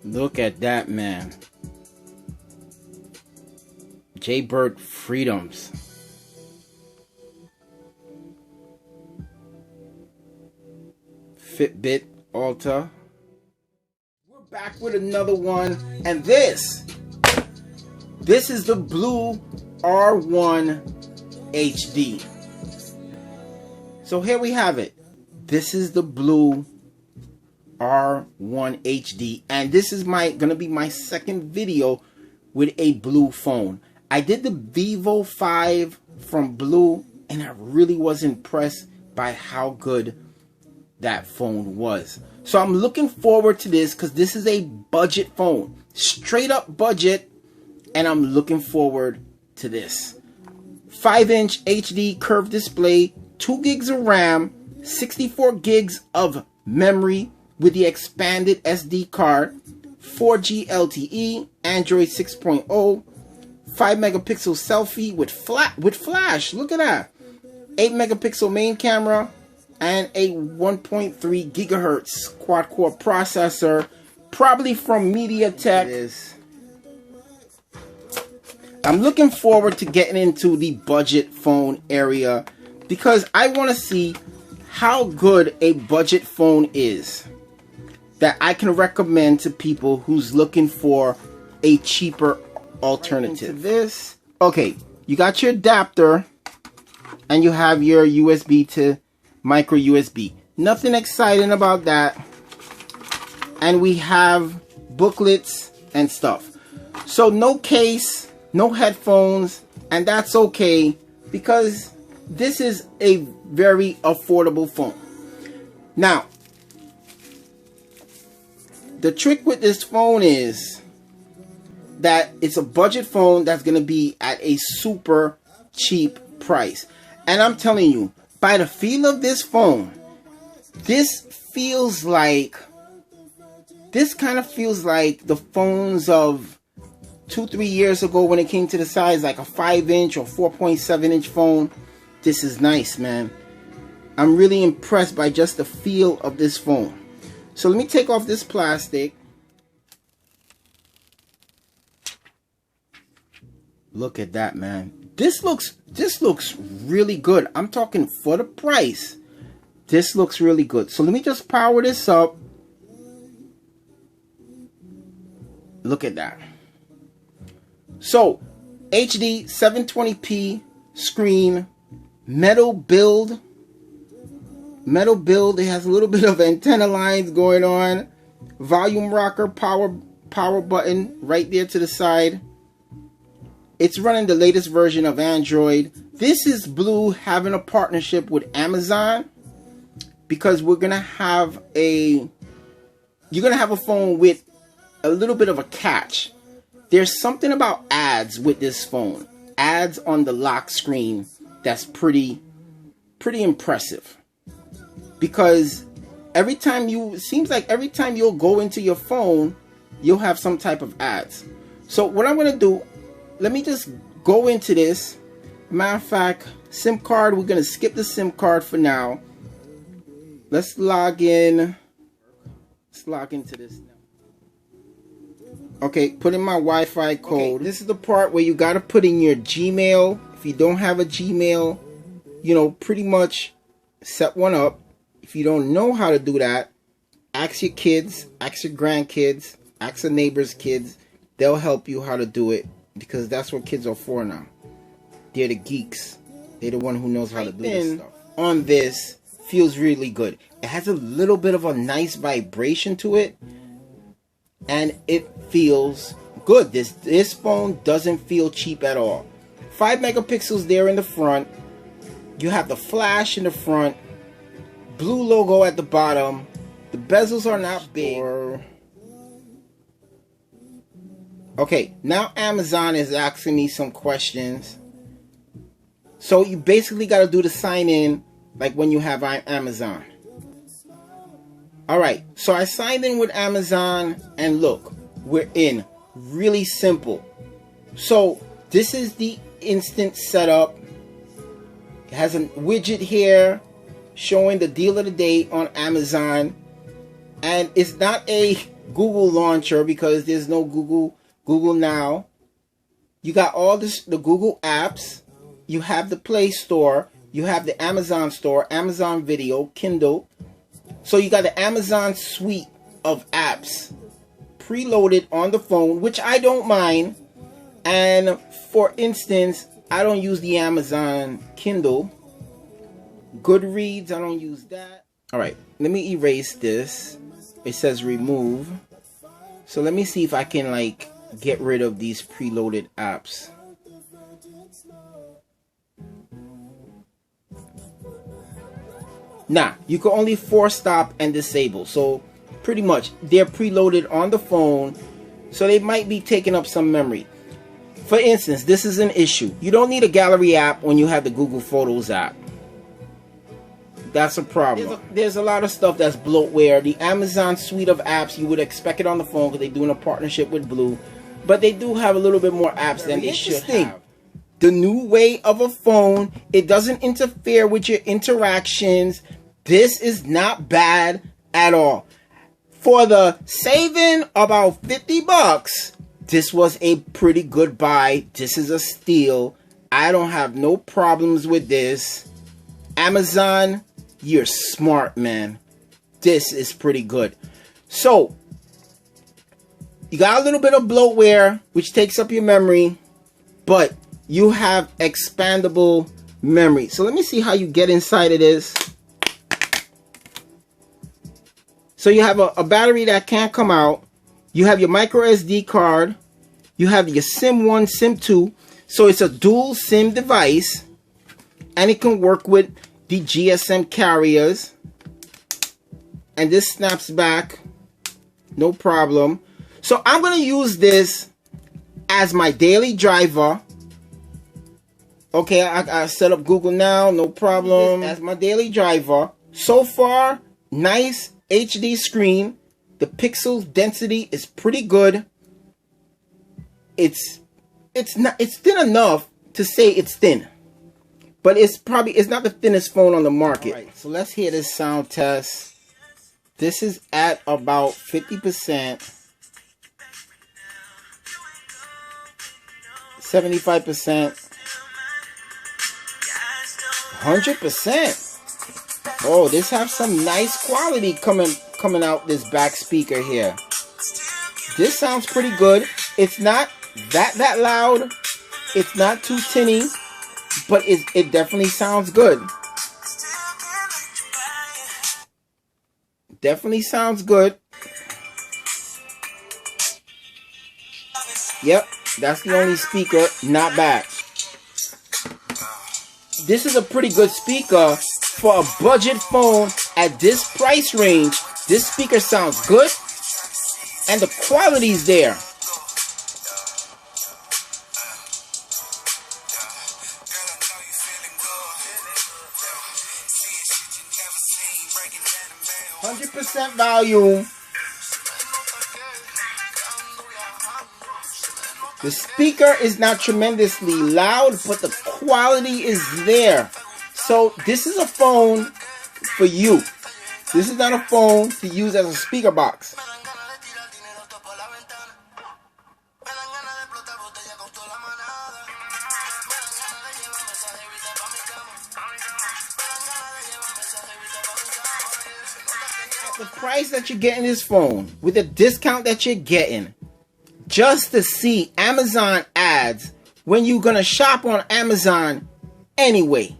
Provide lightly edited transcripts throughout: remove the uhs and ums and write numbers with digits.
Look at that, man. Jaybird Freedoms. Fitbit Ultra. We're back with another one, and this is the BLU R1 HD. So here we have it. This is the BLU R1 HD, and this is gonna be my second video with a BLU phone. I did the Vivo 5 from BLU, and I really was impressed by how good that phone was. So I'm looking forward to this because this is a budget phone, straight up budget, and I'm looking forward to this. 5-inch HD curved display, 2 gigs of RAM, 64 gigs of memory with the expanded SD card, 4G LTE, Android 6.0, 5 megapixel selfie with flash. Look at that. 8 megapixel main camera and a 1.3 gigahertz quad core processor, probably from MediaTek. I'm looking forward to getting into the budget phone area because I want to see how good a budget phone is that I can recommend to people who's looking for a cheaper alternative. Right this, okay, you got your adapter and you have your USB to micro USB. Nothing exciting about that. And we have booklets and stuff. So no case, no headphones, and that's okay because this is a very affordable phone. Now, the trick with this phone is that it's a budget phone that's going to be at a super cheap price. And I'm telling you, by the feel of this phone, this kind of feels like the phones of 2-3 years ago when it came to the size, like a 5-inch or 4.7-inch phone. This is nice, man. I'm really impressed by just the feel of this phone. So let me take off this plastic. Look at that, man. This looks really good. I'm talking for the price. This looks really good. So let me just power this up. Look at that. So HD 720p screen, metal build. It has a little bit of antenna lines going on. Volume rocker, power button right there to the side. It's running the latest version of Android. This is BLU having a partnership with Amazon because you're gonna have a phone with a little bit of a catch. There's something about ads with this phone. Ads on the lock screen that's pretty impressive. Because it seems like every time you'll go into your phone, you'll have some type of ads. So what I'm gonna do, let me just go into this. Matter of fact, SIM card, we're gonna skip the SIM card for now. Let's log in. Let's log into this now. Okay, put in my Wi-Fi code. Okay, this is the part where you gotta put in your Gmail. If you don't have a Gmail, pretty much set one up. If you don't know how to do that, ask your kids, ask your grandkids, ask the neighbor's kids. They'll help you how to do it because that's what kids are for now. They're the geeks. They're the one who knows how to do this stuff. On this, feels really good. It has a little bit of a nice vibration to it, and it feels good. This phone doesn't feel cheap at all. 5 megapixels there in the front. You have the flash in the front. BLU logo at the bottom. The bezels are not big. Okay, now Amazon is asking me some questions. So you basically got to do the sign in like when you have Amazon. Alright, so I signed in with Amazon and look, we're in. Really simple. So this is the instant setup. It has a widget here showing the deal of the day on Amazon. And it's not a Google launcher because there's no Google Now. You got all the Google apps. You have the Play Store. You have the Amazon Store, Amazon Video, Kindle. So you got the Amazon suite of apps preloaded on the phone, which I don't mind. And for instance, I don't use the Amazon Kindle. Goodreads, I don't use that. All right, let me erase this. It says remove. So let me see if I can like get rid of these preloaded apps. Nah, you can only force stop and disable. So pretty much they're preloaded on the phone, so they might be taking up some memory. For instance, this is an issue. You don't need a gallery app when you have the Google Photos app. That's a problem. There's a lot of stuff that's bloatware. The Amazon suite of apps, you would expect it on the phone because they're doing a partnership with Blue. But they do have a little bit more apps than they should have. The new way of a phone, it doesn't interfere with your interactions. This is not bad at all. For the saving about 50 bucks, this was a pretty good buy. This is a steal. I don't have no problems with this. Amazon, you're smart, man. This is pretty good. So, you got a little bit of bloatware, which takes up your memory, but you have expandable memory. So let me see how you get inside of this. So you have a battery that can't come out. You have your microSD card. You have your SIM 1, SIM 2. So it's a dual SIM device. And it can work with the GSM carriers. And this snaps back. No problem. So I'm going to use this as my daily driver. Okay, I set up Google Now. No problem. As my daily driver. So far, nice HD screen. The pixel density is pretty good. It's thin enough to say it's thin, but it's not the thinnest phone on the market. All right, so let's hear this sound test. This is at about 50%, 75%, 100%. Oh, this has some nice quality coming out this back speaker here. This sounds pretty good. It's not that loud. It's not too tinny, but it definitely sounds good. Definitely sounds good. Yep, that's the only speaker. Not bad. This is a pretty good speaker for a budget phone at this price range. This speaker sounds good, and the quality's there. %, volume. The speaker is not tremendously loud, but the quality is there. So this is a phone for you. This is not a phone to use as a speaker box. The price that you're getting this phone, with the discount that you're getting, just to see Amazon ads when you're gonna shop on Amazon anyway.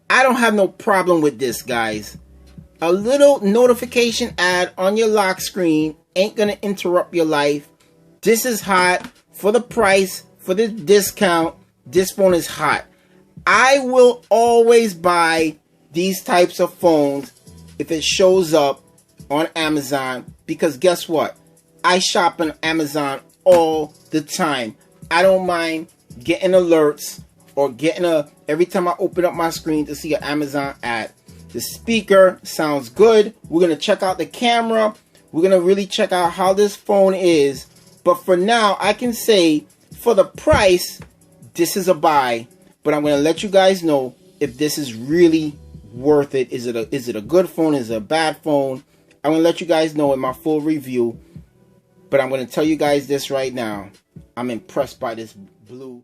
I don't have no problem with this, guys. A little notification ad on your lock screen ain't gonna interrupt your life. This is hot for the price, for the discount. This phone is hot. I will always buy these types of phones if it shows up on Amazon, because guess what? I shop on Amazon all the time. I don't mind getting alerts or getting every time I open up my screen to see an Amazon ad. The speaker sounds good. We're going to check out the camera. We're going to really check out how this phone is. But for now, I can say for the price, this is a buy. But I'm going to let you guys know if this is really worth it. Is it a good phone? Is it a bad phone? I'm going to let you guys know in my full review. But I'm going to tell you guys this right now. I'm impressed by this BLU